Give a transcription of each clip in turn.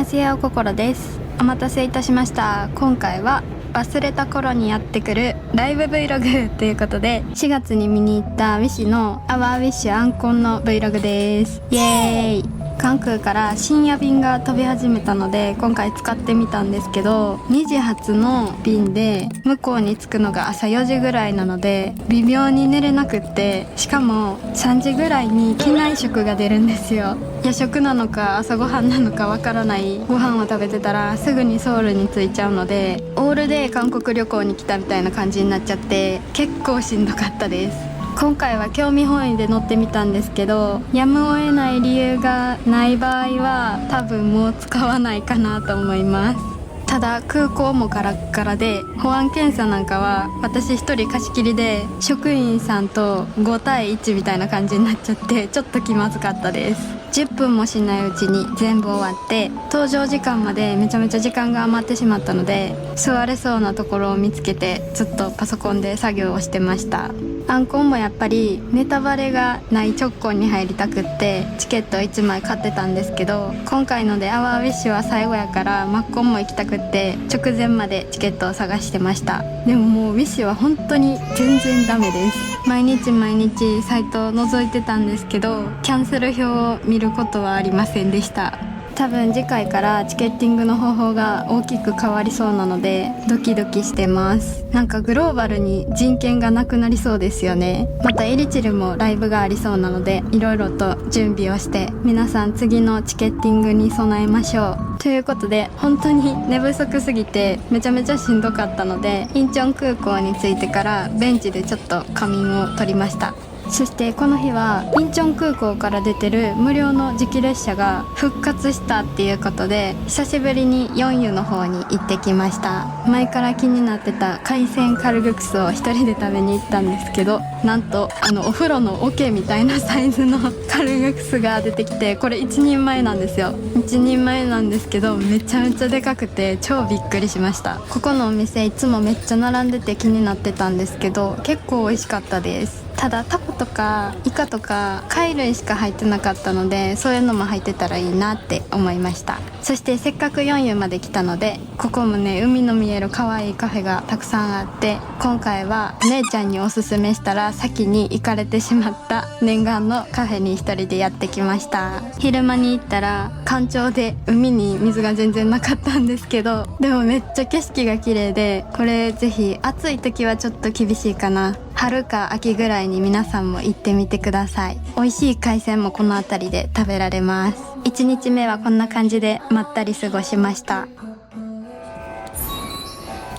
せよ心です。お待たせいたしました。今回は忘れた頃にやってくるライブ Vlog ということで、4月に見に行ったウィッシュのアワーウィッシュアンコンの Vlog です。イエーイ。関空から深夜便が飛び始めたので今回使ってみたんですけど、2時発の便で向こうに着くのが朝4時ぐらいなので微妙に寝れなくって、しかも3時ぐらいに機内食が出るんですよ。夜食なのか朝ごはんなのかわからないご飯を食べてたらすぐにソウルに着いちゃうので、オールで韓国旅行に来たみたいな感じになっちゃって結構しんどかったです。今回は興味本位で乗ってみたんですけど、やむを得ない理由がない場合は多分もう使わないかなと思います。ただ空港もガラッガラで、保安検査なんかは私一人貸し切りで職員さんと5対1みたいな感じになっちゃってちょっと気まずかったです。10分もしないうちに全部終わって、搭乗時間までめちゃめちゃ時間が余ってしまったので、座れそうなところを見つけてずっとパソコンで作業をしてました。アンコンもやっぱりネタバレがない直行に入りたくってチケット1枚買ってたんですけど、今回のでアワーウィッシュは最後やからマッコンも行きたくって直前までチケットを探してました。でももうウィッシュは本当に全然ダメです。毎日毎日サイトを覗いてたんですけど、キャンセル表を見ることはありませんでした。多分次回からチケッティングの方法が大きく変わりそうなのでドキドキしてます。なんかグローバルに人権がなくなりそうですよね。またエリチルもライブがありそうなのでいろいろと準備をして、皆さん次のチケッティングに備えましょう。ということで本当に寝不足すぎてめちゃめちゃしんどかったので、インチョン空港に着いてからベンチでちょっと仮眠を取りました。そしてこの日はインチョン空港から出てる無料の磁気列車が復活したっていうことで、久しぶりに4湯の方に行ってきました。前から気になってた海鮮カルグクスを一人で食べに行ったんですけど、なんとお風呂の桶みたいなサイズのカルグクスが出てきて、これ1人前なんですよ。1人前なんですけどめちゃめちゃでかくて超びっくりしました。ここのお店いつもめっちゃ並んでて気になってたんですけど結構美味しかったです。ただタコとかイカとか貝類しか入ってなかったので、そういうのも入ってたらいいなって思いました。そしてせっかく4湯まで来たので、ここもね海の見える可愛いカフェがたくさんあって、今回は姉ちゃんにおすすめしたら先に行かれてしまった念願のカフェに一人でやってきました。昼間に行ったら干潮で海に水が全然なかったんですけど、でもめっちゃ景色が綺麗で、これぜひ暑い時はちょっと厳しいかな、春か秋ぐらいに皆さんも行ってみてください。美味しい海鮮もこの辺りで食べられます。1日目はこんな感じでまったり過ごしました。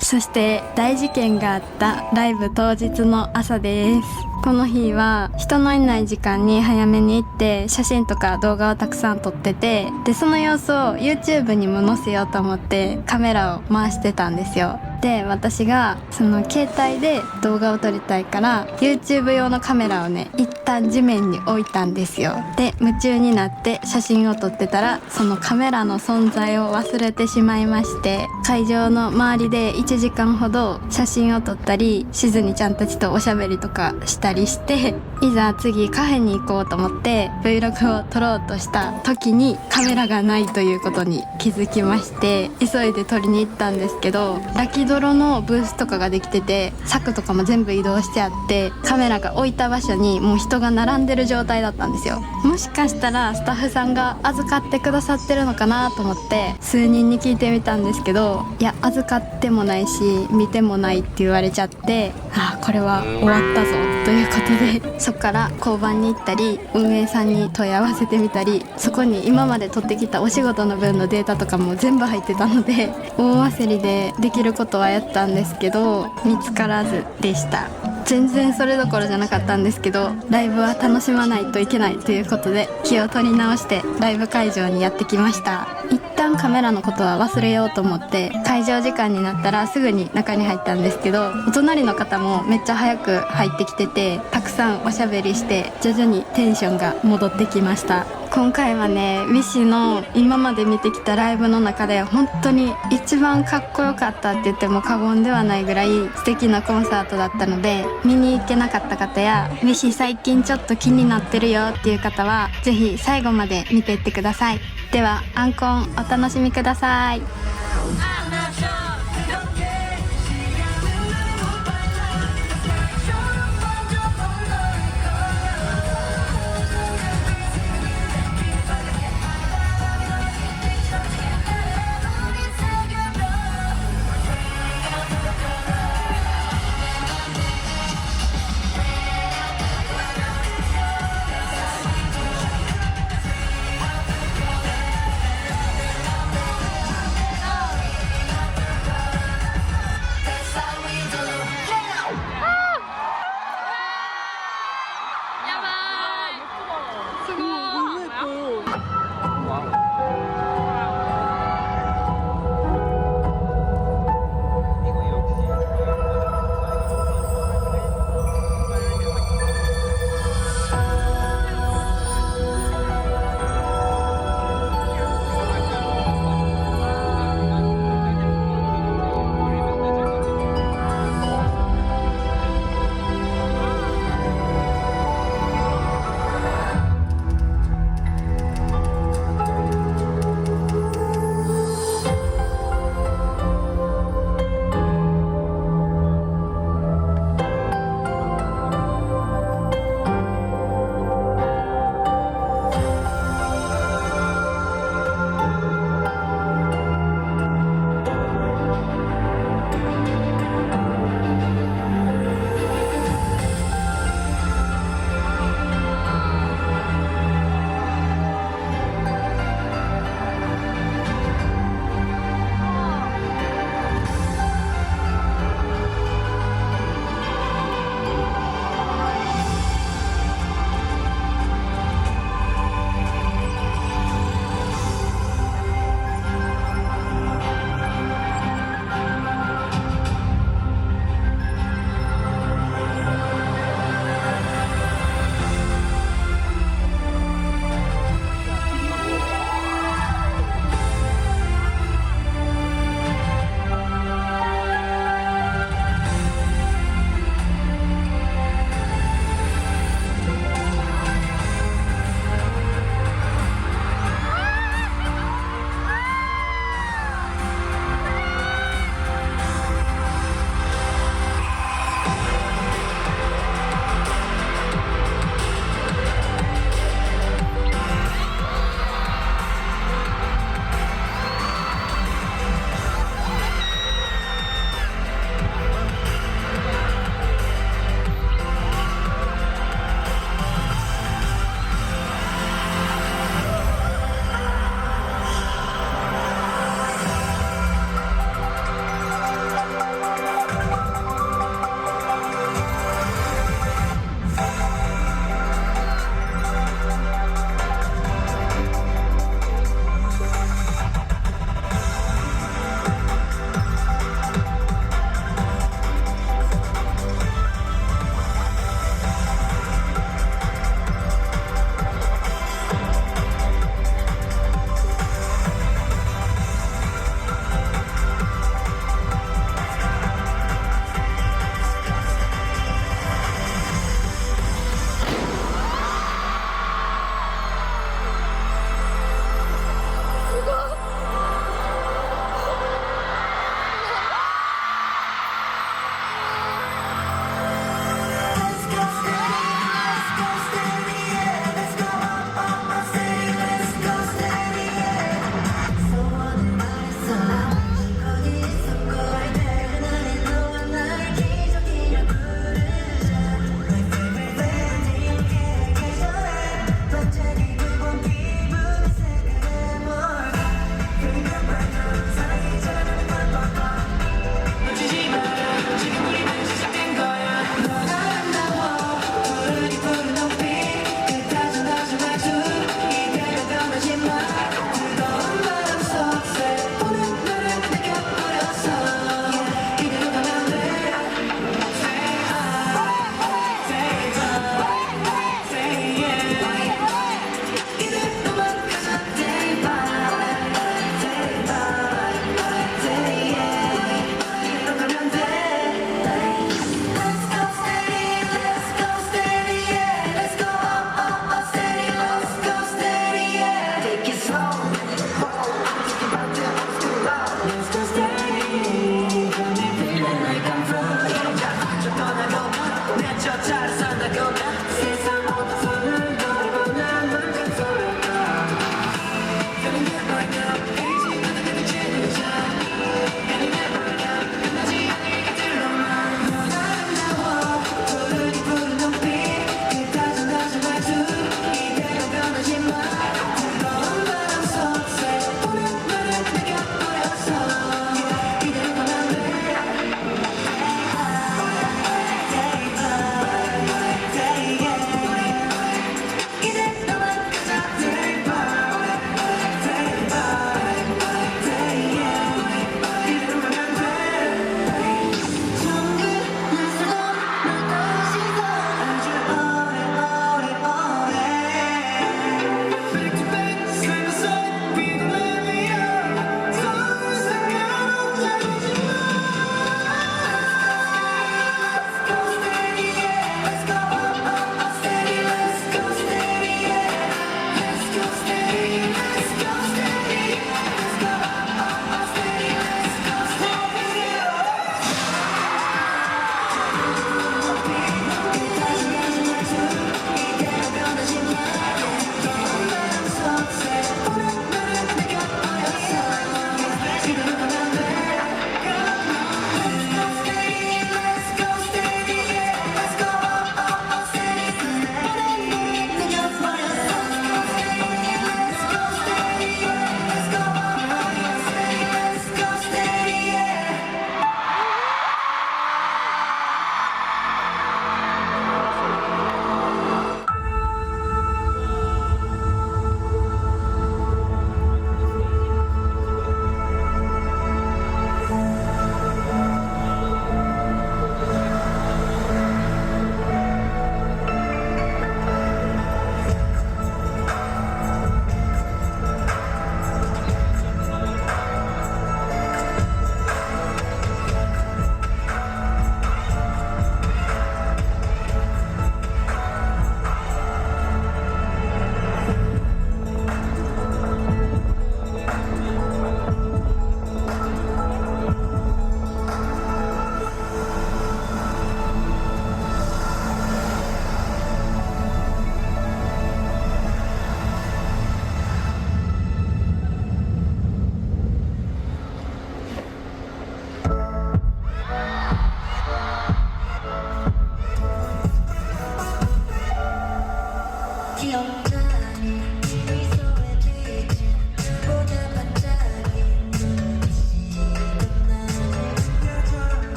そして大事件があったライブ当日の朝です。この日は人のいない時間に早めに行って写真とか動画をたくさん撮ってて、でその様子を YouTube にも載せようと思ってカメラを回してたんですよ。で私がその携帯で動画を撮りたいから YouTube 用のカメラをね一旦地面に置いたんですよ。で夢中になって写真を撮ってたら、そのカメラの存在を忘れてしまいまして、会場の周りで1時間ほど写真を撮ったりしずにちゃんたちとおしゃべりとかしたりして、いざ次カフェに行こうと思って Vlog を撮ろうとした時にカメラがないということに気づきまして、急いで撮りに行ったんですけど、ラキドロのブースとかができてて柵とかも全部移動してあって、カメラが置いた場所にもう人が並んでる状態だったんですよ。もしかしたらスタッフさんが預かってくださってるのかなと思って数人に聞いてみたんですけど、いや預かってもないし見てもないって言われちゃって、これは終わったぞということで、そこから交番に行ったり運営さんに問い合わせてみたり、そこに今まで撮ってきたお仕事の分のデータとかも全部入ってたので大焦りでできることはやったんですけど見つからずでした。全然それどころじゃなかったんですけど、ライブは楽しまないといけないということで気を取り直してライブ会場にやってきました。一旦カメラのことは忘れようと思って会場時間になったらすぐに中に入ったんですけど、お隣の方もめっちゃ早く入ってきててたくさんおしゃべりして徐々にテンションが戻ってきました。今回はね、ウィシの今まで見てきたライブの中で本当に一番かっこよかったって言っても過言ではないぐらい素敵なコンサートだったので、見に行けなかった方やウィシ最近ちょっと気になってるよっていう方はぜひ最後まで見ていってください。ではアンコンお楽しみください。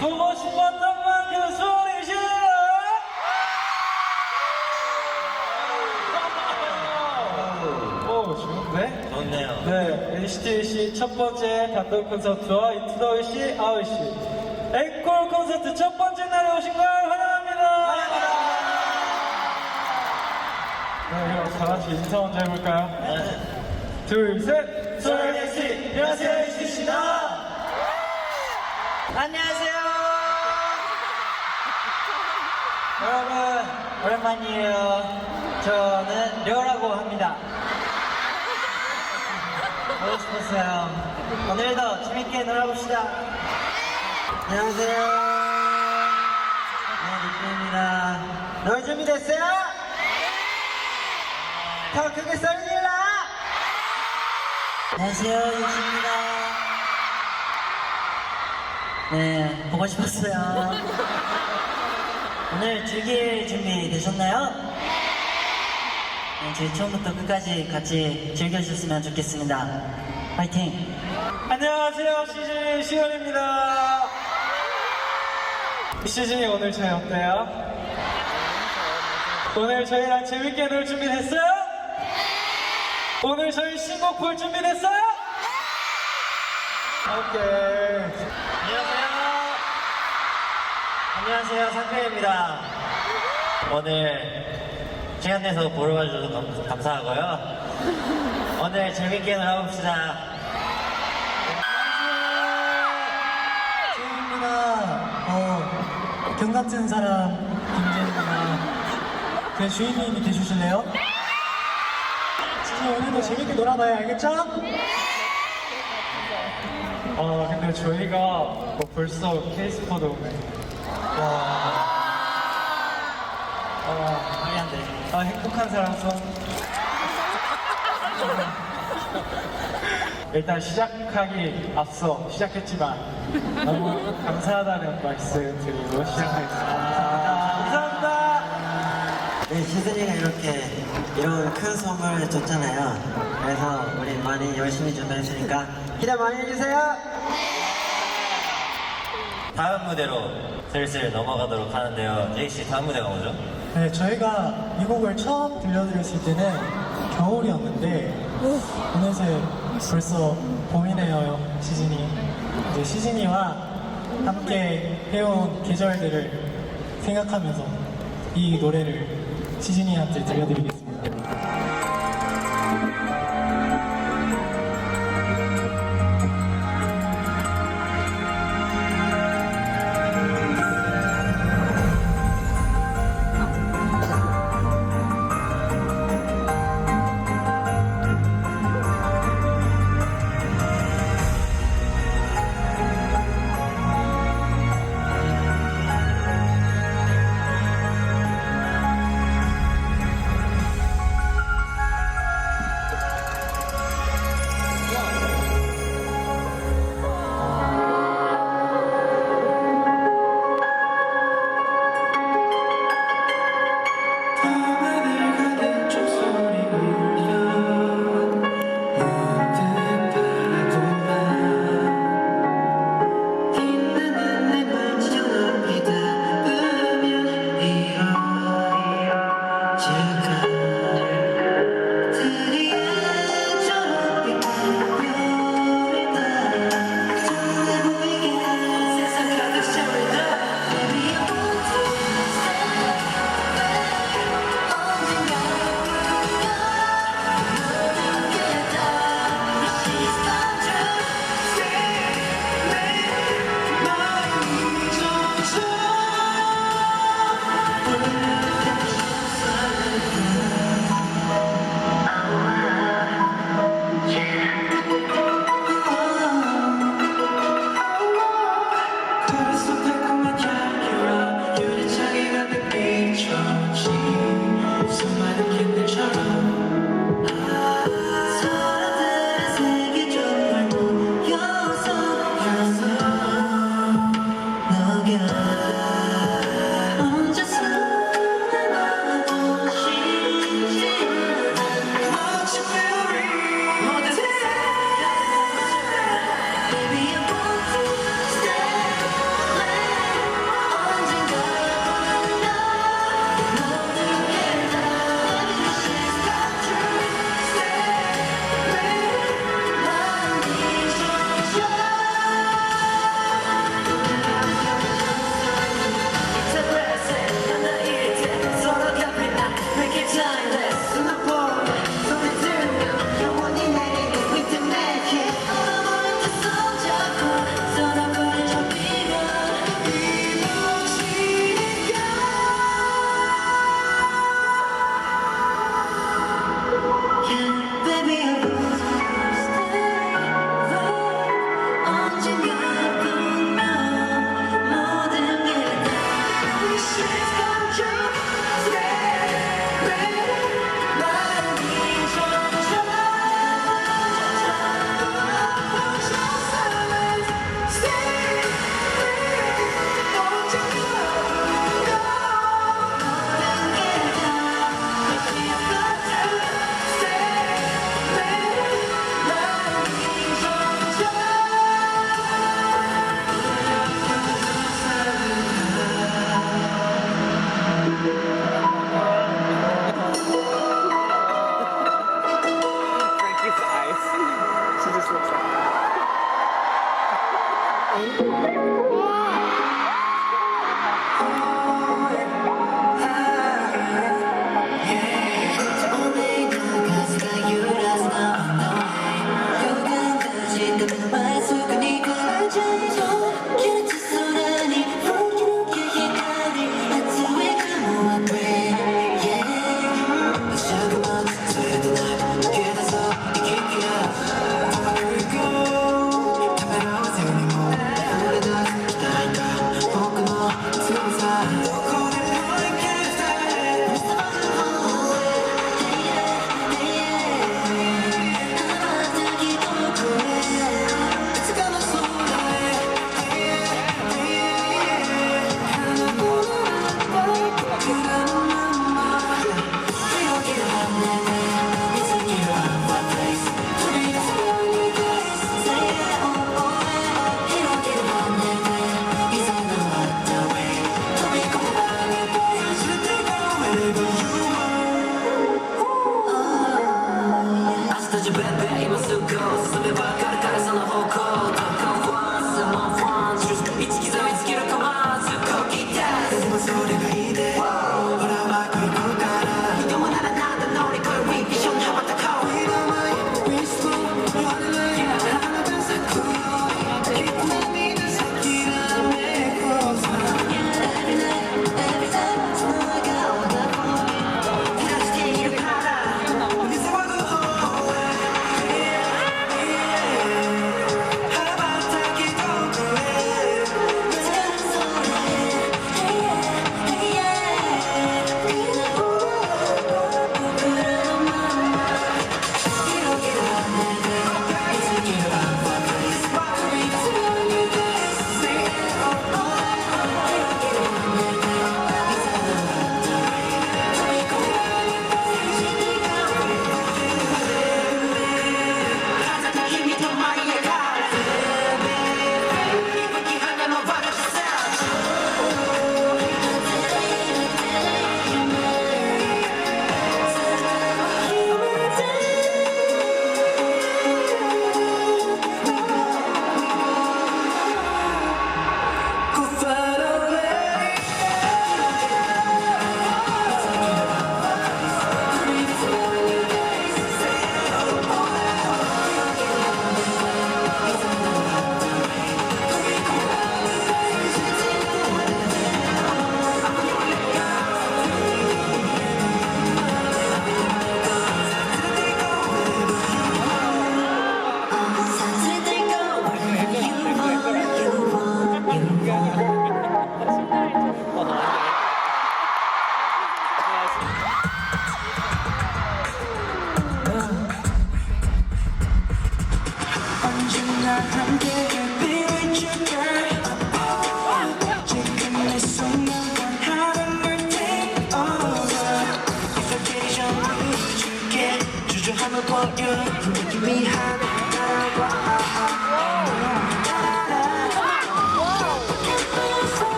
보고 싶었던 만큼 소리 질러! 오, 좋은데? 좋네요. 네, NCT 첫 번째 단독 콘서트와 이투더위씨, 아우씨 앵콜 콘서트 첫 번째 날에 오신 걸 환영합니다. 네, 그럼 다 같이 인사 먼저 해볼까요? 둘, 셋! 소영 NCT! 안녕하세요, NCT입니다! 안녕하세요. 여러분 오랜만이에요. 저는 려라고 합니다. 보고 싶었어요. 오늘도 재밌게 놀아봅시다. 안녕하세요. 네, 니키입니다. 놀 준비됐어요? 더 크게 소리 질러! 안녕하세요, 유키입니다. 네, 보고 싶었어요. 오늘 즐길 준비 되셨나요? 네, 저희 처음부터 끝까지 같이 즐겨주셨으면 좋겠습니다. 화이팅! 안녕하세요, 시즌 시원입니다. 시즌이 오늘 저희 어때요? 오늘 저희랑 재밌게 놀 준비 됐어요? 오늘 저희 신곡 볼 준비 됐어요? 오케이. 안녕하세요, 상표입니다. 오늘 시간 내서 보러 와주셔서 감사하고요. 오늘 재밌게 놀아봅시다. 제입니다. 경 같은 사람 김재입니다. 제 주인님이 되주실래요? 진짜 오늘도 재밌게 놀아봐요, 알겠죠? 근데 저희가 벌써 케이스포드 오네. 말이 안 돼. 행복한 사람 손. 일단 시작하기 앞서 시작했지만 너무 감사하다는 말씀 드리고 시작하겠습니다. 감사합니다. 네, 시즌이가 이런 큰 선물을 줬잖아요. 그래서 우리 많이 열심히 준비했으니까 기대 많이 해주세요. 다음 무대로 슬슬 넘어가도록 하는데요. 제이씨, 다음 무대가 뭐죠? 네, 저희가 이 곡을 처음 들려드렸을 때는 겨울이었는데 어느새 벌써 봄이네요, 시즌이. 이제 시즌이와 함께 해온 계절들을 생각하면서 이 노래를 시즌이한테 들려드리겠습니다.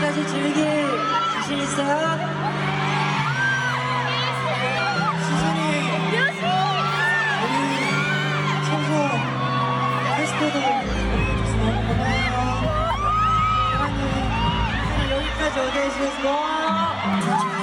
끝까지 즐길 자신 있어요? 시즌이 우리 청소 페스티벌 해줘서 너무 고마워요. 사랑해. 여기까지 오게 해주셔서 고마워요.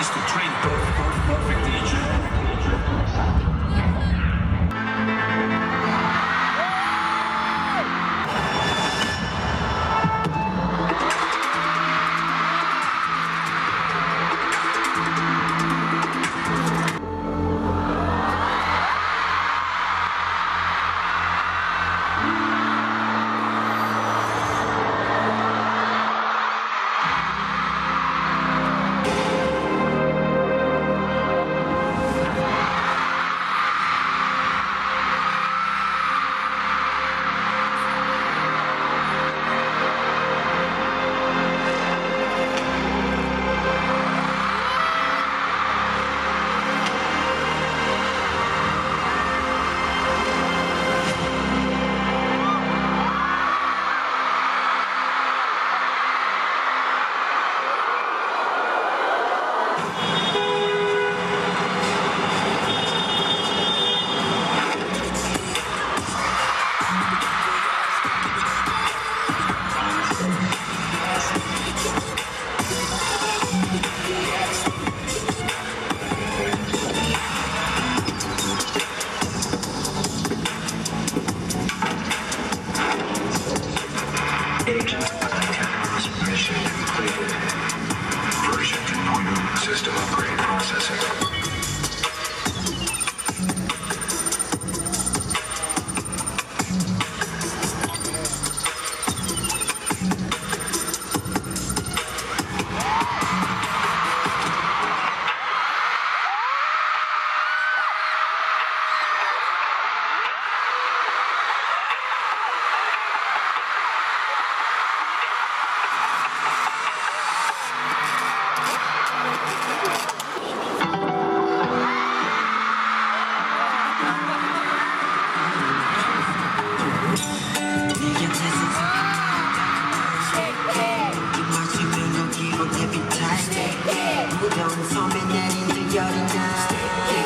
is to train perfect each. Agent antennas mission completed. Version 2.0 system upgrade processing.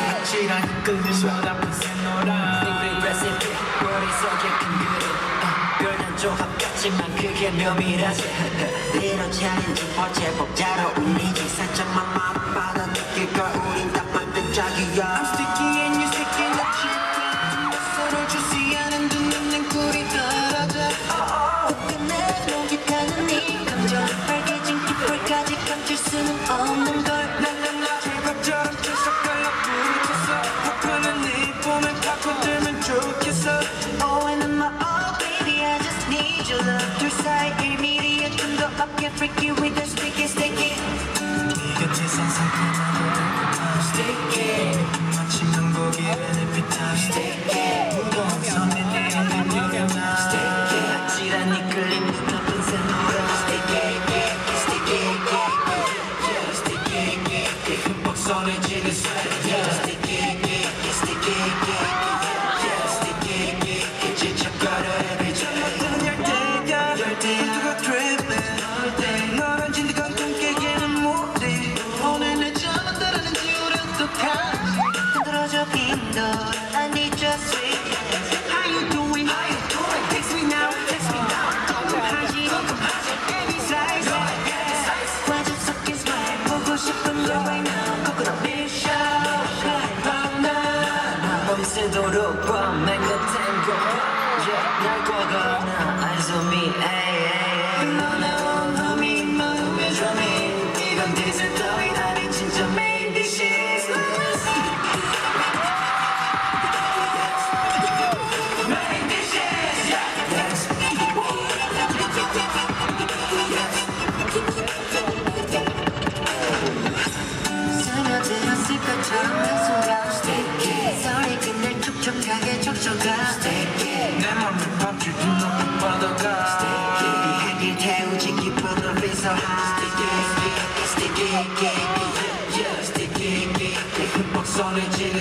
확실한 끈을 아픈 새노란 레시피 머릿속에 큰 그릇 별난 조합 같지만 그게 묘미라지 이렇지 않은 첫 번째 복자로운 이직 살짝만 마음 받아 느낄 걸 우린 딱 만든 짝이야 I'm sticky and you sticky 나 칠까 서로 주지 않은 두 눈엔 꿀이 떨어져 끝내 녹이 타는 이 감정 빨개진 깃발까지 감출 수는 없는 걸 랄랄라 제밥처럼 쭉 달라붙었어 폭풍은 네 봄에 파고들면 좋겠어 Oh and my oh baby I just need your love 둘 사이 1mm의 틈도 없게 freaky with the sticky sticky 네 곁에선 상큼하고 sticky 마치 명곡이란 에피타임 sticky 무거운 섬에 내리는 여려나 sticky 아찔한 이끌림 나쁜 새노라 sticky sticky sticky 흠뻑 선해지는 sweat sticky sticky sticky 지쳐가려 every day 열대야 트랩에 너란 진득한 꿈 깨기는 못해 오늘 내 잠은 따르는 지우려 어떡하지 흔들어져 빈도 I need your sweetness How you doing? Text me now 궁금하지 Every size 완전 섞인 smile 보고 싶은 거 right now 코코넛 밀셔 밤새도록 밤 맹고 탱고 날 꽂아놔 eyes on me 너의 원룸이 마음의 drumming 이건 디젤 따위 아닌 진짜 main dishes main dishes 스며들었을 것처럼 내 순간 소리 그날 촉촉하게 촉촉한 내 맘을 밤줄 두 높은 바다가 비행기 태우지 깊은 어둠 so high sticky 흠뻑 선해지는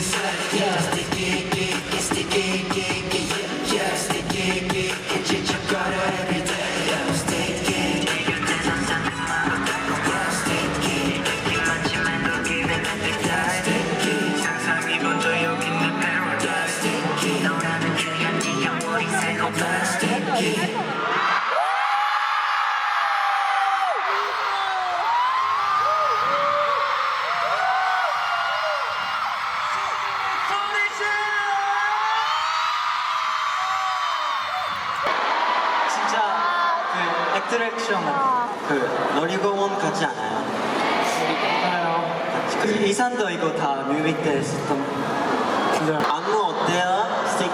sticky 지쳐가려 every day sticky 곁에선 상큼하고 sticky 이만치만 녹이면 sticky 상상이 먼저 여기 내 paradise 너라는 그 향기 영원히 새고 sticky 어트랙션 그 놀이공원 같지 않아요? 그 이산도 이거 다 뮤비 때 했었던 안무 어때요? 스티키?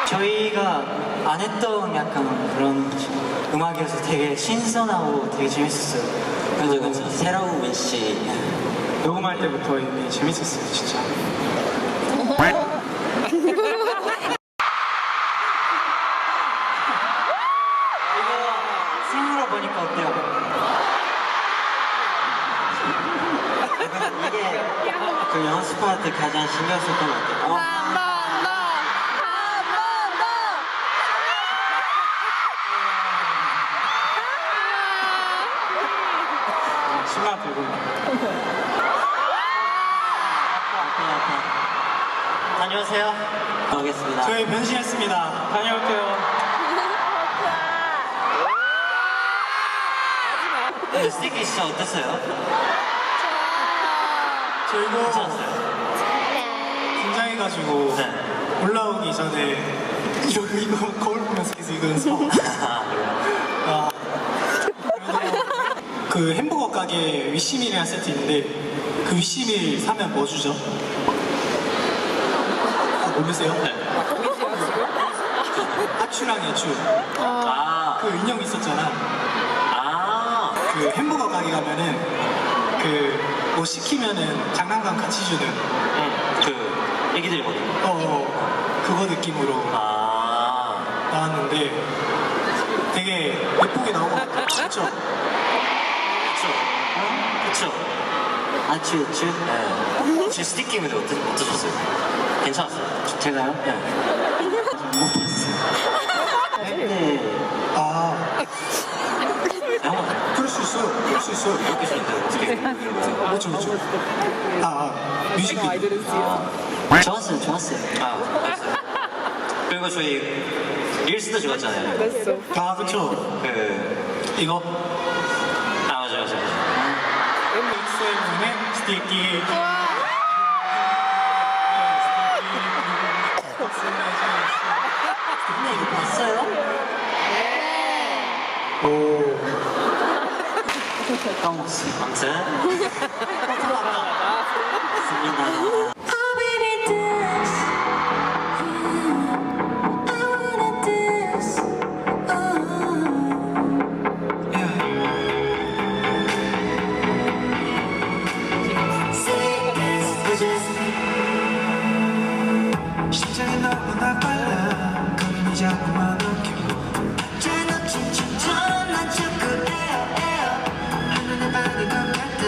저희가 안 했던 약간 그런 음악이어서 되게 신선하고 되게 재밌었어요. 그죠. 새로운 위시. 녹음할 때부터 이미 재밌었어요, 진짜. 이거 생으로 보니까 어때요? 이게 그 연습할 때 가장 신경 썼던 것 같아요. 치마 들고. 다녀오세요. 가보겠습니다. 저희 변신했습니다. 다녀올게요. 근데 스티키 진짜 어땠어요? 저 이거 괜찮았어요? 긴장해가지고 네. 올라오기 전에 이거 거울 보면서 계속 이거 연습. 아, 그래요? 아, 그래도 그 햄버거 가게 위시밀이라는 세트 있는데 그 위시밀 사면 뭐 주죠? 모르세요? 네. 하추랑 애추 아, 그 인형 있었잖아. 아, 그 햄버거 가게 가면은 그 뭐 시키면은 장난감 같이 주는 그 애기들이 보는 거. 그거 느낌으로 아, 나왔는데 되게 예쁘게 나온 것 같아요. 그쵸? 그쵸. 아추, 아추? 네. 제 스티키 근데 어떠셨어요? 괜찮았어요? 제가요? 네. 네. 아, 형, 그럴 수 있어요. 그럴 수 있어요. 이렇게 쓰는데 어떻게 그렇죠, 그렇죠. 뮤직비디오. 좋았어요, 좋았어요. 아, 좋았어요. 그리고 저희 릴스도 찍었잖아요. 아, 그쵸. 그, 이거 아, 맞아요. 엑스의 스티키. 이거 봤어요? 오. 까먹었어요. 아무튼. 좋습니다. Oh baby dance, I wanna dance, Say dance, just 심장이 너무나 빨라 걸음이 자꾸만 엉켜 잘 놓친 춤처럼 난 자꾸 에어 하늘에 받은 것 같아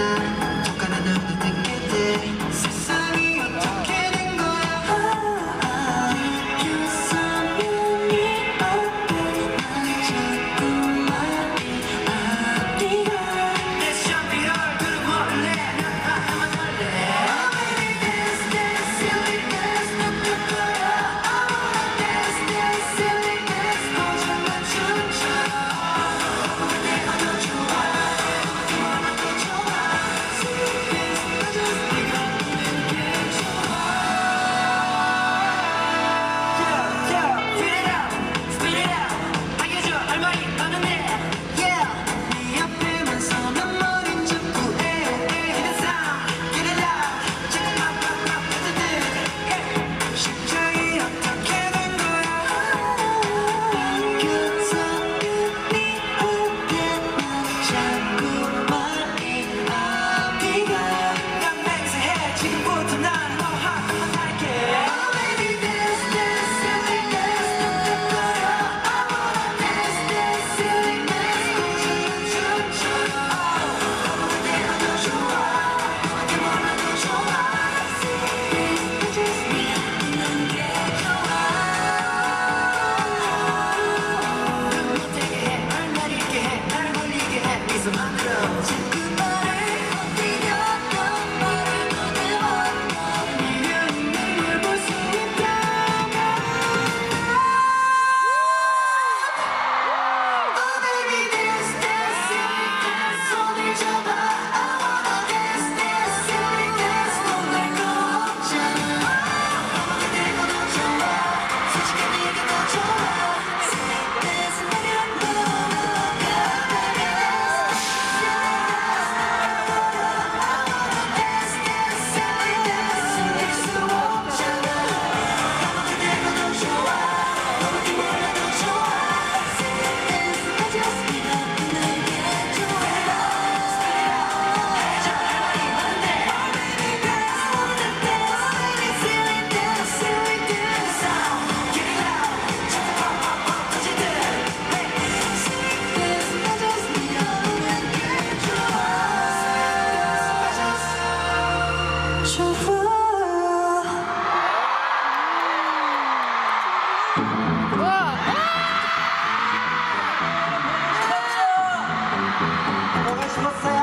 보고 싶었어요?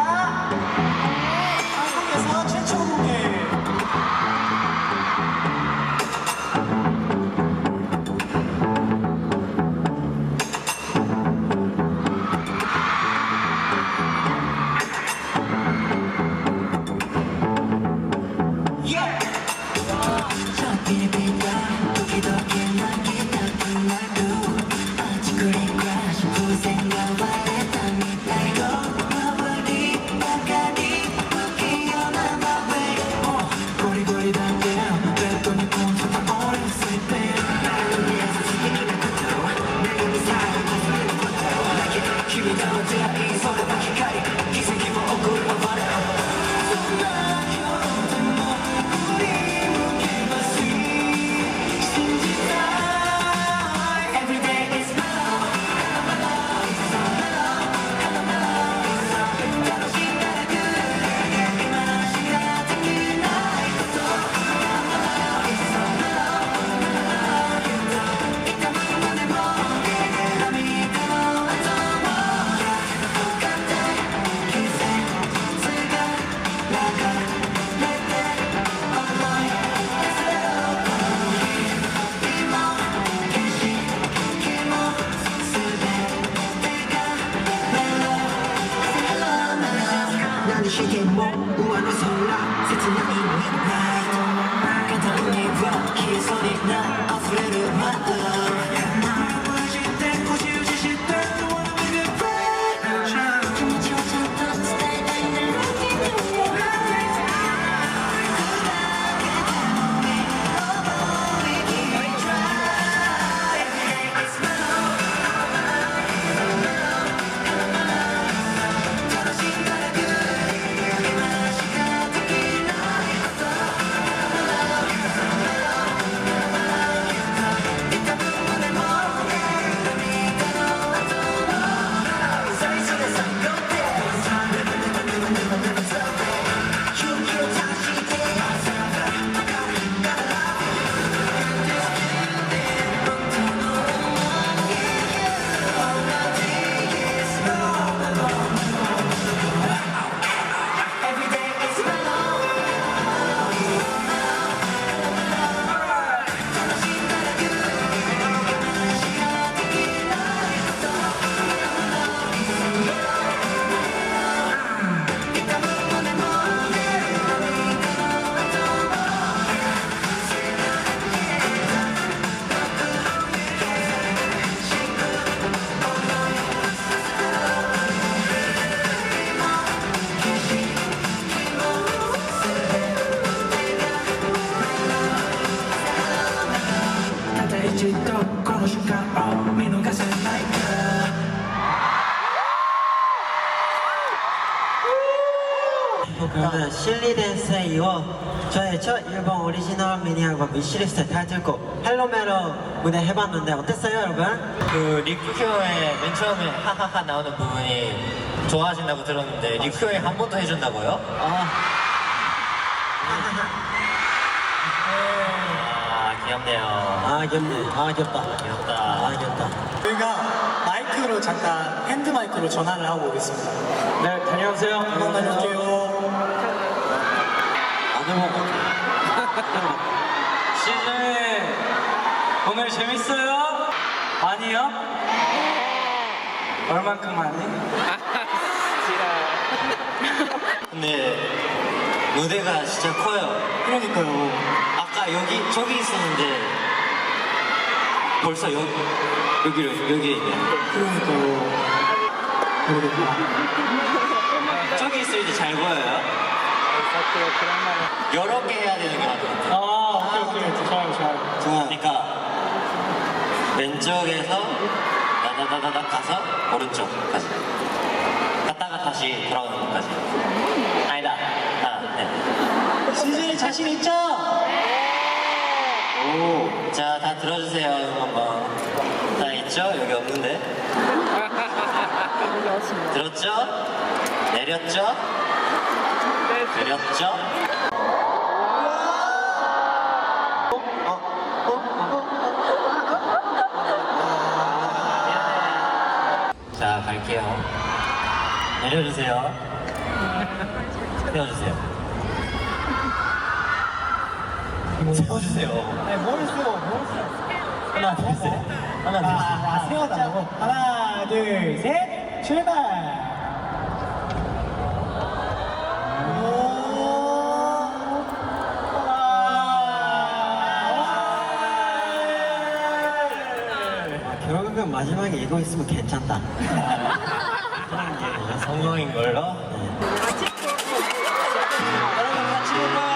한국에서 최초 공개. 난 시계 뭐 우한을 설라 세트나 midnight 까다로운 이와 기의 소리 나 아프레르 마다 나를 보여줄 때 꼬시우실 때 Don't wanna be your friend 주무치워졌던 스타일 날 저는 실리댄스에 이어 저의 첫 일본 오리지널 미니 앨범 미시리스트 타이틀곡 헬로 멜로 무대 해봤는데 어땠어요 여러분? 그 리쿠효의 맨 처음에 하하하 나오는 부분이 좋아하신다고 들었는데 리쿠효에 한 번 더 해준다고요? 아 귀엽네요. 아 귀엽네. 아 귀엽다. 귀엽다. 아 귀엽다. 저희가 마이크로 잠깐 핸드 마이크로 전화를 하고 오겠습니다. 네, 다녀오세요. 한번 다녀올게요. 안 해먹어. 시즌 오늘 재밌어요? 아니요? 얼만큼 많이? 근데 무대가 진짜 커요. 그러니까요. 아까 저기 있었는데 벌써 여기에 있네. 그러니까요. 모르겠다. 저기 있을 때 잘 보여요? 여러 개 해야 되는 게 맞는 것 같아요. 오케이. 좋아요. 좋아요. 그러니까 왼쪽에서 다다다다닥 가서 오른쪽까지 갔다가 다시 돌아오는 것까지. 아니다. 네. CJ 자신 있죠? 오, 자, 다 들어주세요. 한번. 다 있죠? 여기 없는데. 들었죠? 내렸죠? 내렸죠? 갈게요. 내려주세요. 세워주세요. 세워주세요. 뭘 세워? 하나, 둘, 셋. 하나, 둘, 셋. 세워달라고? 하나, 둘, 셋, 출발! 결국은 마지막에 이거 있으면 괜찮다. 그런 게 성공인 걸로. 여러분 같이 볼까요?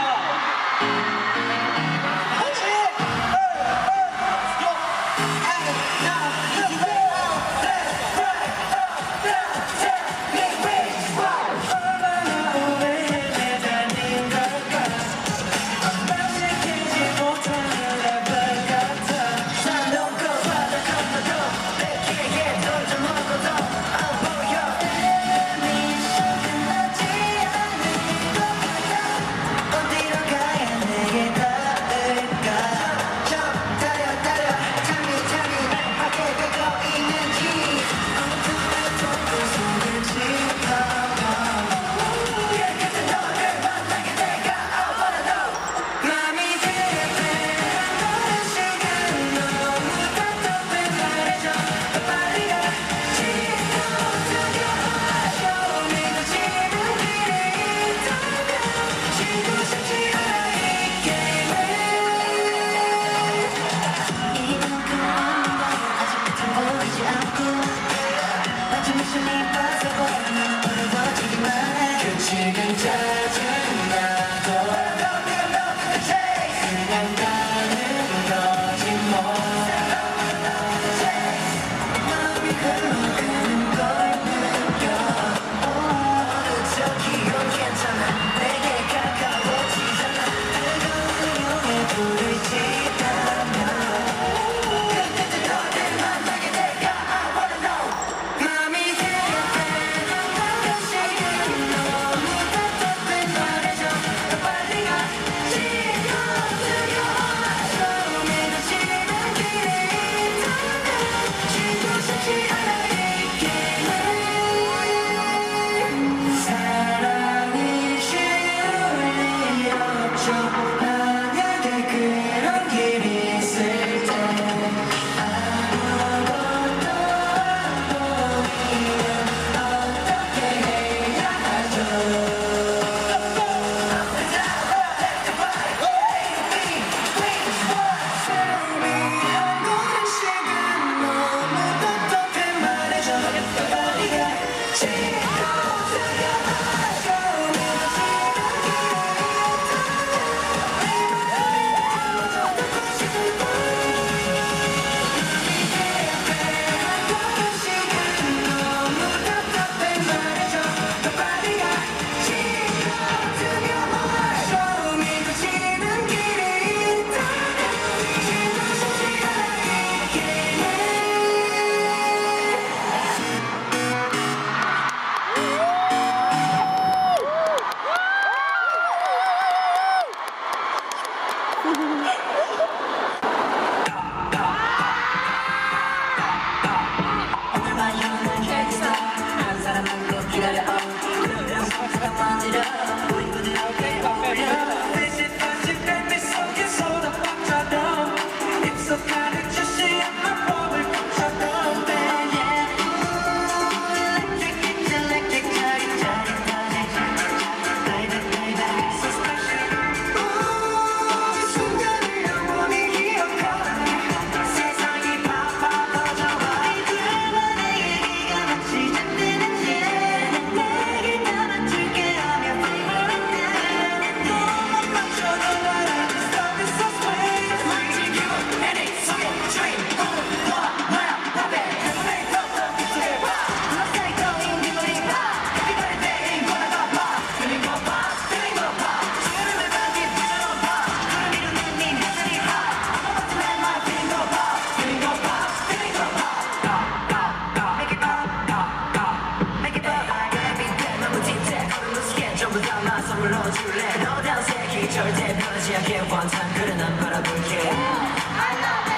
I love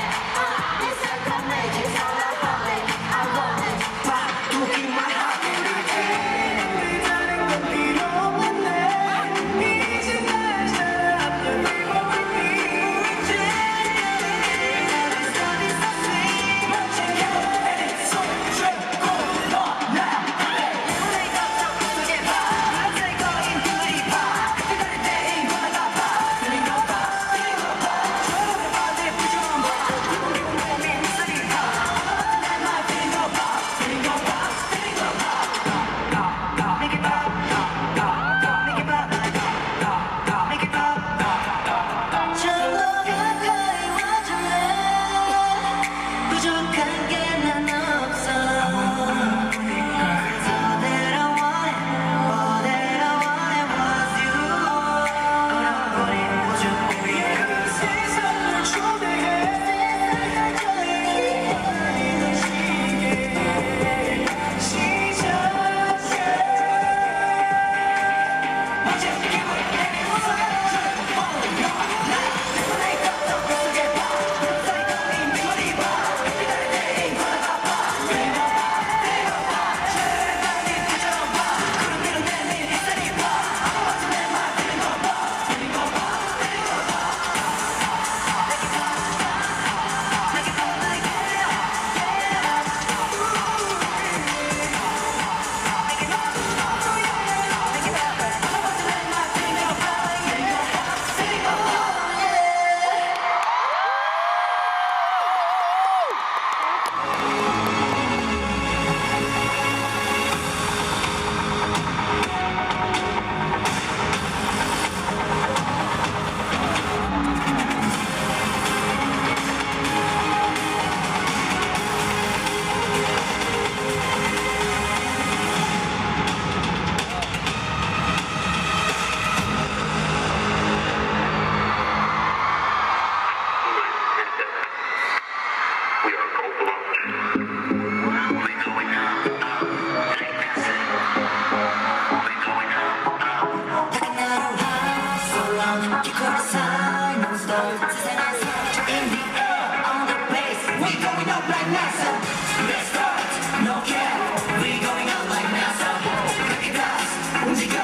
it, it's all about it. I want it. equal sign, non-stop. 세상에서 in the air, on the base. We going up like NASA. Let's start, no cap. We going up like NASA. 그렇게 다시 움직여.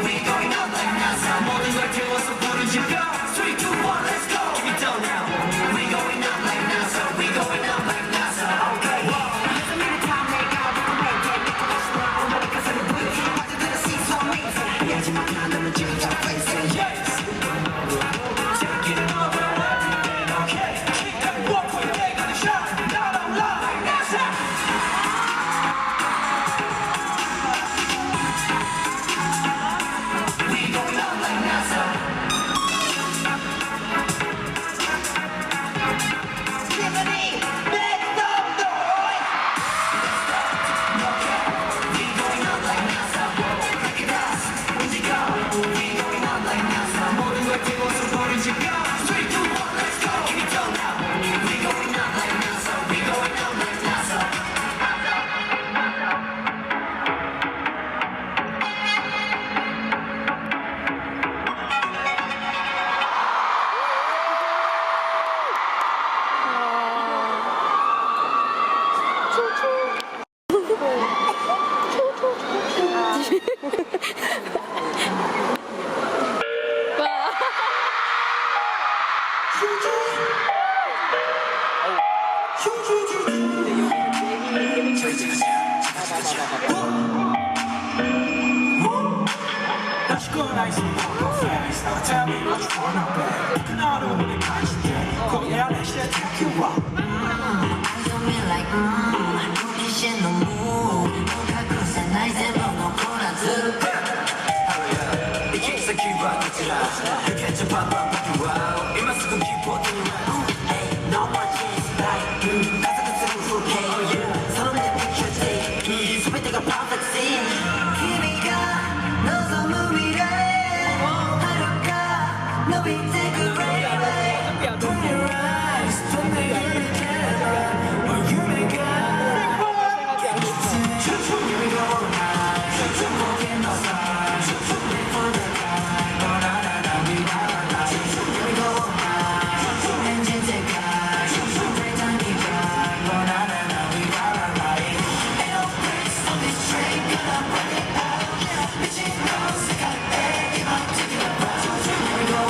We going up like NASA. 모든 걸 태워서 부르짖어. 3, 2, 1, let's go. Keep it down now. We going up like NASA. We going up like NASA. Okay. 마지막 하나는 지금 다 face it. Yes. Taking over everything. Okay. Keep that walk when they gonna shine. Not on like NASA. We going up like NASA. Tiffany, make some noise. No cap. We going up like NASA. Look at us. 움직여. We going up like NASA. 모든 걸 태워서 부르짖어. 3, 2, 1, let's go. Keep it down now. We going up like NASA. We going up like NASA. 다시 꺼내서 walk fast. Now tell me what you wanna bet. 그날은 우리 가줄게. 거기 안에 시작 you up. Eyes on me like 눈빛이 너무 뭔가 그새 날 세워놓고 나도 이게 있어 기분이지라 이게 좀 봐봐 wow 이만 쓰고 기뻐지니 Hey no more chance like 가사가 쓰고 후회 서로 내 picture take 소비 때가 perfect scene 기미가 너 선물이래 하루가 너 빛의 그 ray Open your eyes don't make it together or you make it Here we go walking outside for the guy oh na na na we ride Here we go engine take guy break down the drive oh na na na we ride Ain't no brakes on this train gonna break it out 미친 놈 색깔 때 이만 튀기는 봐 Here we go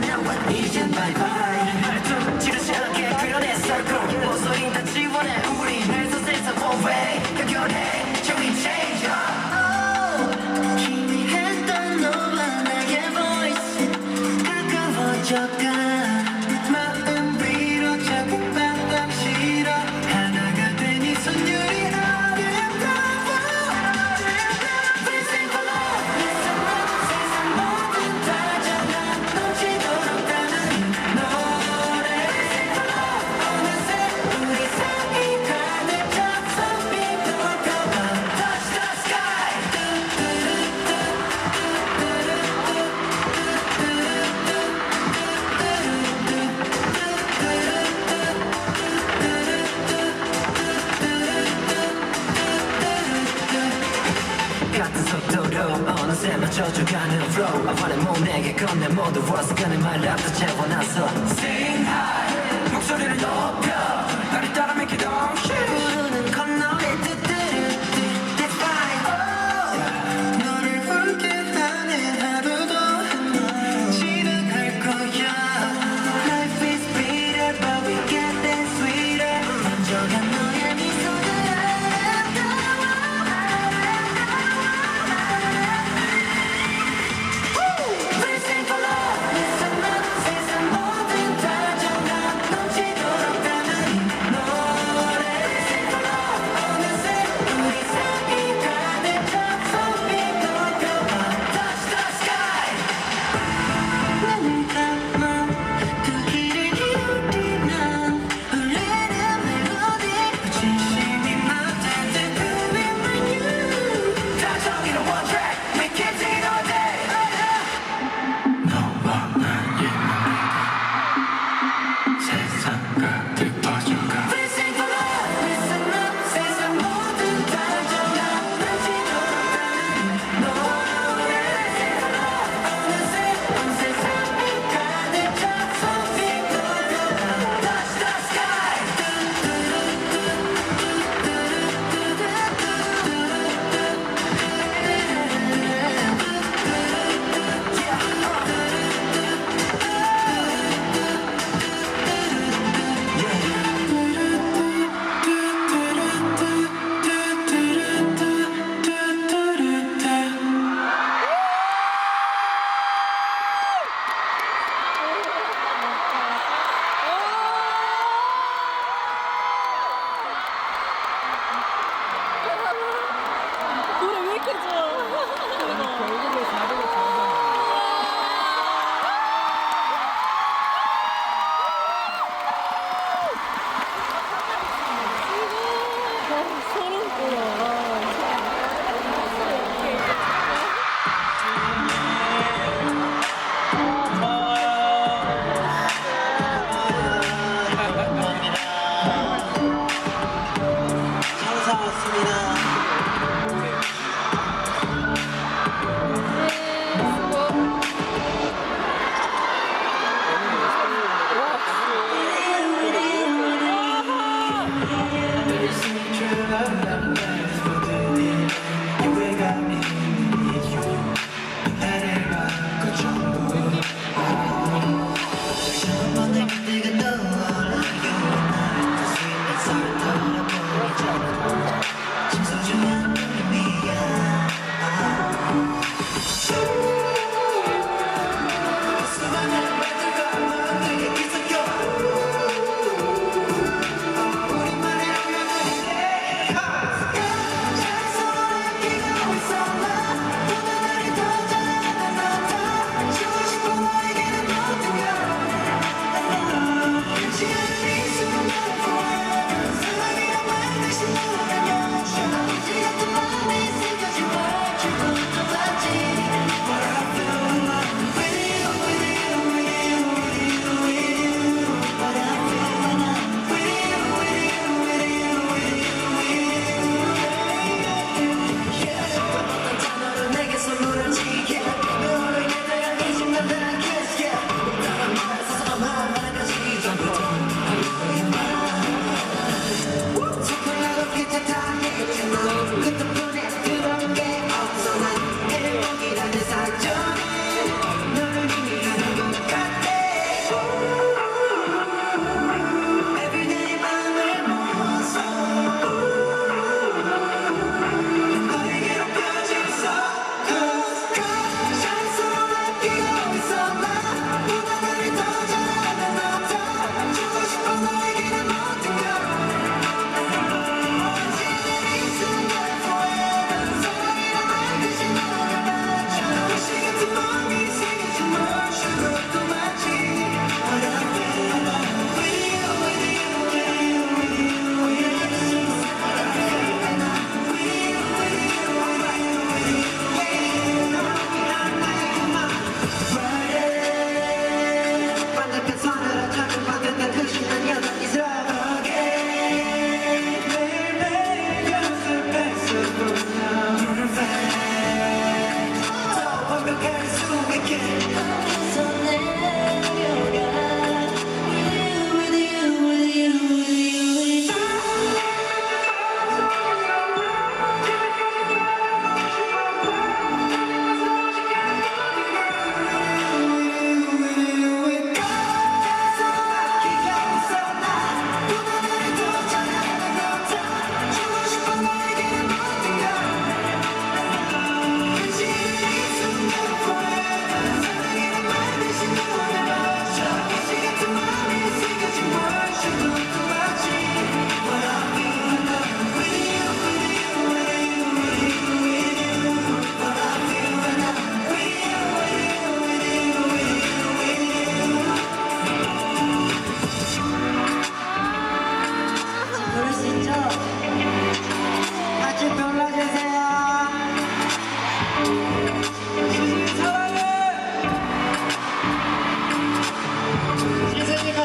나와 이젠 바이바이 말도 지르지 않게 그려냈어 그럼 목소리 다 지원해 우리 해서 세상 one way 결결해 종이 change 희미했던 너와 나의 voice 가까워져가 마음 위로 작은 방방 실어 하나가 된 이 손율이 아름다워 We sing for love Listen up 세상 모든 다 정한 넘치도록 가는 이 노래 We sing for love 어느새 우리 사이 가득 찼어 빛돌까봐 Touch the sky 같은 속도로 어느새 맞춰줘가는 flow 아화는 몸 내게 건네 모두 와서 그는 말 랩도 채워놨어 Sing high 목소리를 높여 나를 따라 make it all shit 부르는 건너의 뚜뚜루뚜 That's fine 너를 울게 하는 하루도 지나갈 거야 Life is bitter but we get that sweeter 먼저간 너의 미소가 We sing for love, listen up 세상 모든 다 정한 넘치도록 가는 이 노래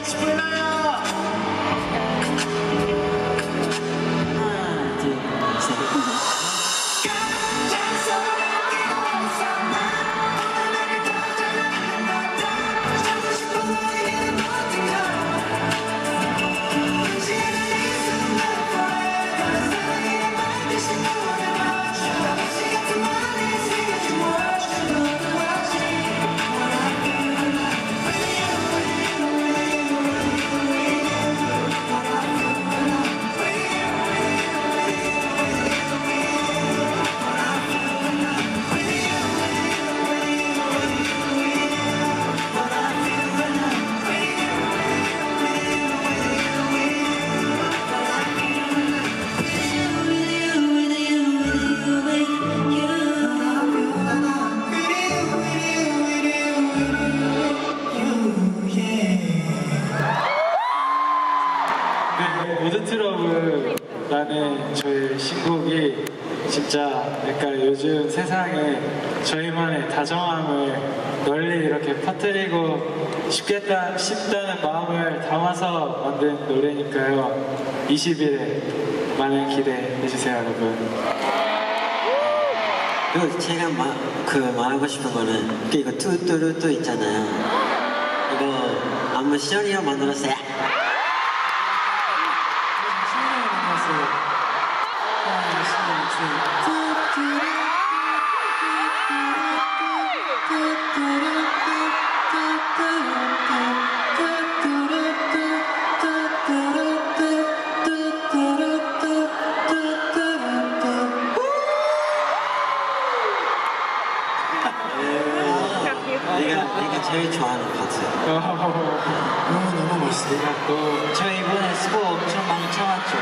같이 불러요. 하나, 둘, 셋. 모드트러블라는 저희 신곡이 진짜 약간 요즘 세상에 저희만의 다정함을 널리 이렇게 퍼뜨리고 싶다는 마음을 담아서 만든 노래니까요. 20일에 많은 기대해주세요, 여러분. 그리고 제가 말하고 싶은 거는 이거 뚜뚜루뚜 있잖아요. 이거 한번 시연이가 만들었어요. 내가 제일 좋아하는 파트야. 너무 멋있어. 저 이번에 스포 엄청 많이 참았죠.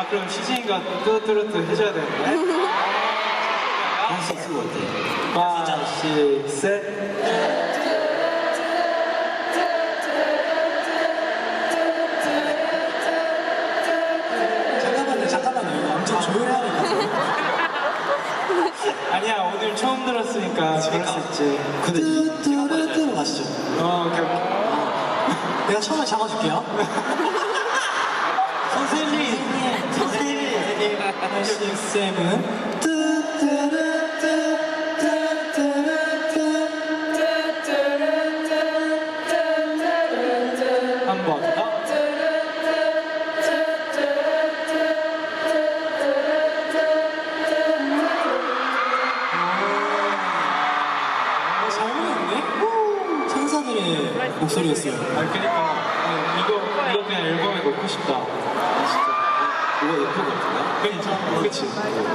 그럼 시진이가 뚜뚜루뚜 해줘야 되는데? 할 수 있을 것 같아. 5, 6, 7. 잠깐만요. 이거 엄청 조용해야 될 것 같아요. 아니야, 오늘 처음 들었으니까 그럴 수 있지. 근데 뚜뚜루뚜로 가시죠. 오케이. 내가 처음에 잡아줄게요. 선생님. 5, 6, 7. 한 번 더. 잘 모르는데? 천사들의 목소리였어요. 그니까 이거 그냥 앨범에 넣고 싶다. 진짜. 이거 예쁜 것 같은데? 그치?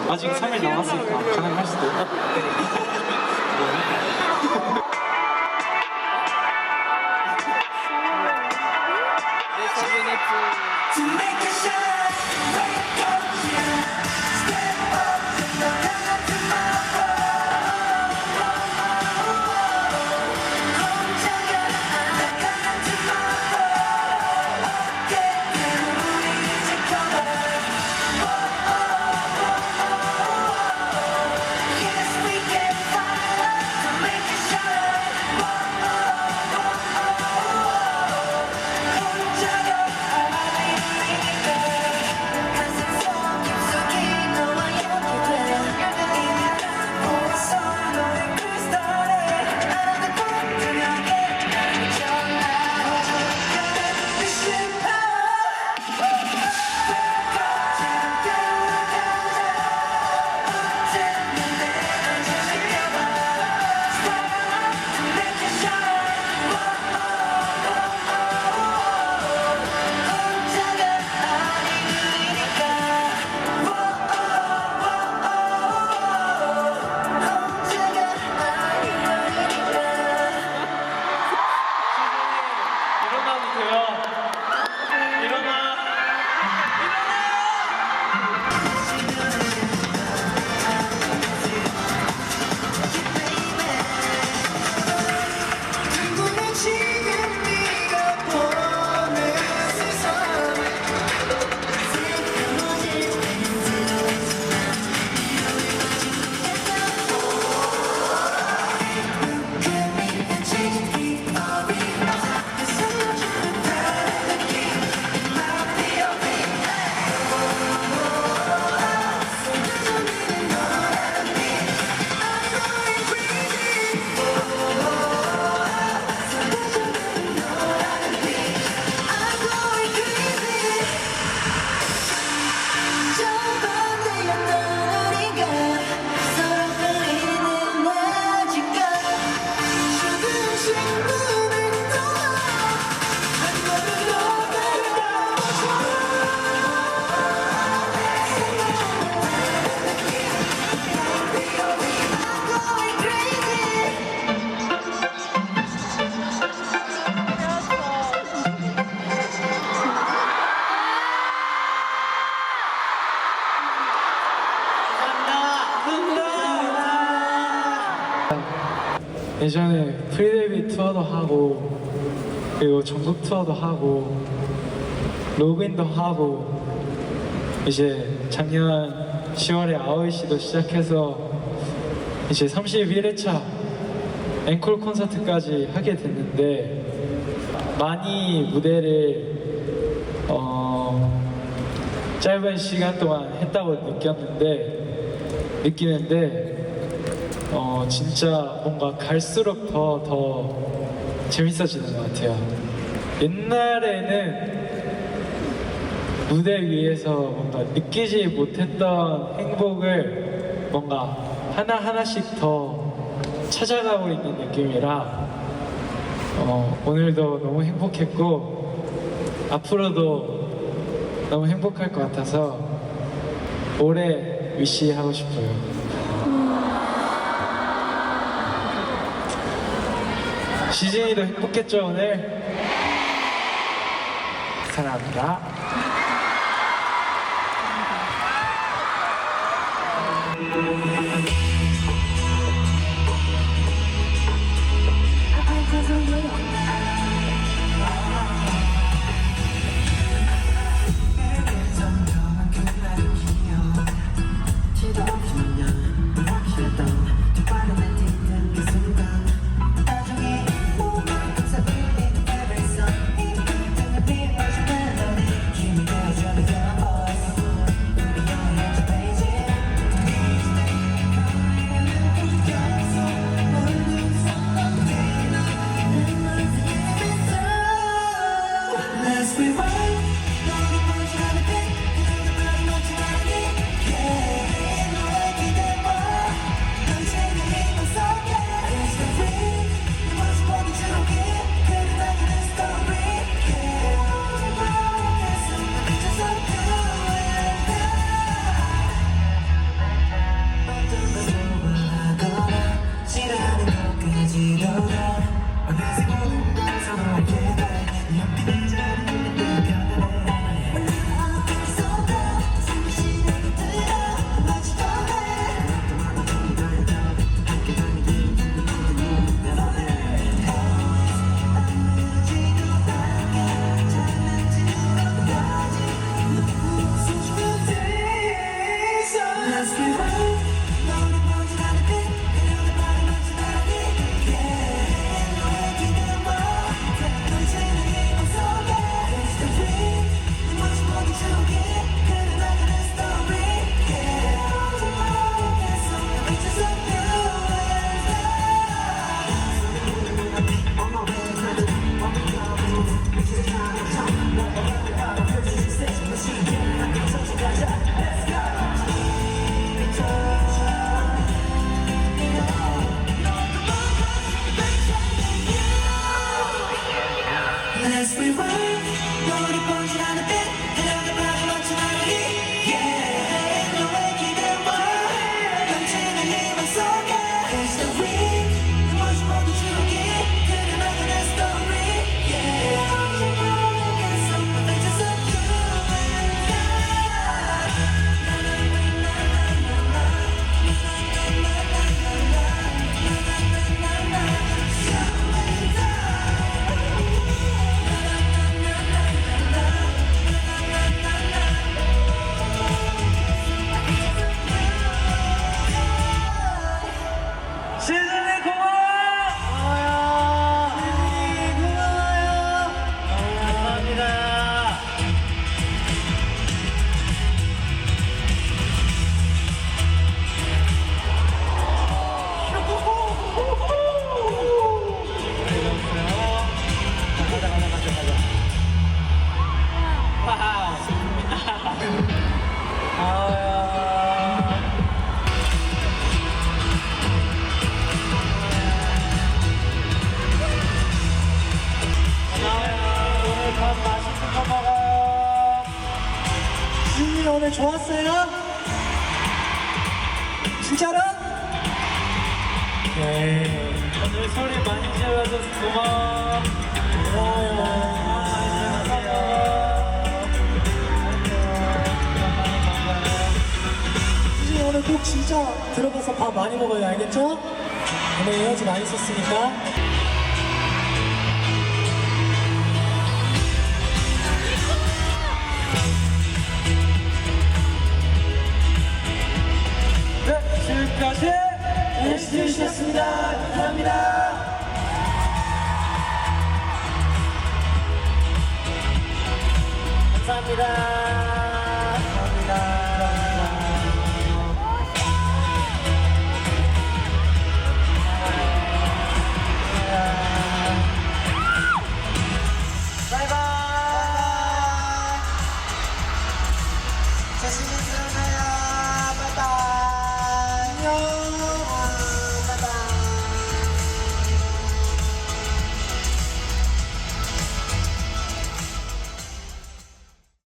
아직 3일 남았으니까 가능할 수도. Cause 예전에 프리데뷔 투어도 하고 그리고 전국 투어도 하고 로그인도 하고 이제 작년 10월에 아오이시도 시작해서 이제 31회차 앵콜 콘서트까지 하게 됐는데 많이 무대를 짧은 시간 동안 했다고 느끼는데 진짜 뭔가 갈수록 더 재밌어지는 것 같아요. 옛날에는 무대 위에서 뭔가 느끼지 못했던 행복을 뭔가 하나하나씩 더 찾아가고 있는 느낌이라 오늘도 너무 행복했고 앞으로도 너무 행복할 것 같아서 올해 위시하고 싶어요. 시즌이도 행복했죠 오늘? 사랑합니다. 오늘 좋았어요? 진짜로? 네. 오늘 소리 많이 질러줘서 고마워. 수진이 오늘 꼭 진짜 들어가서 밥 많이 먹어요, 알겠죠? 오늘 에너지 많이 썼으니까 네, 지금까지 NCT였습니다. 감사합니다. 감사합니다.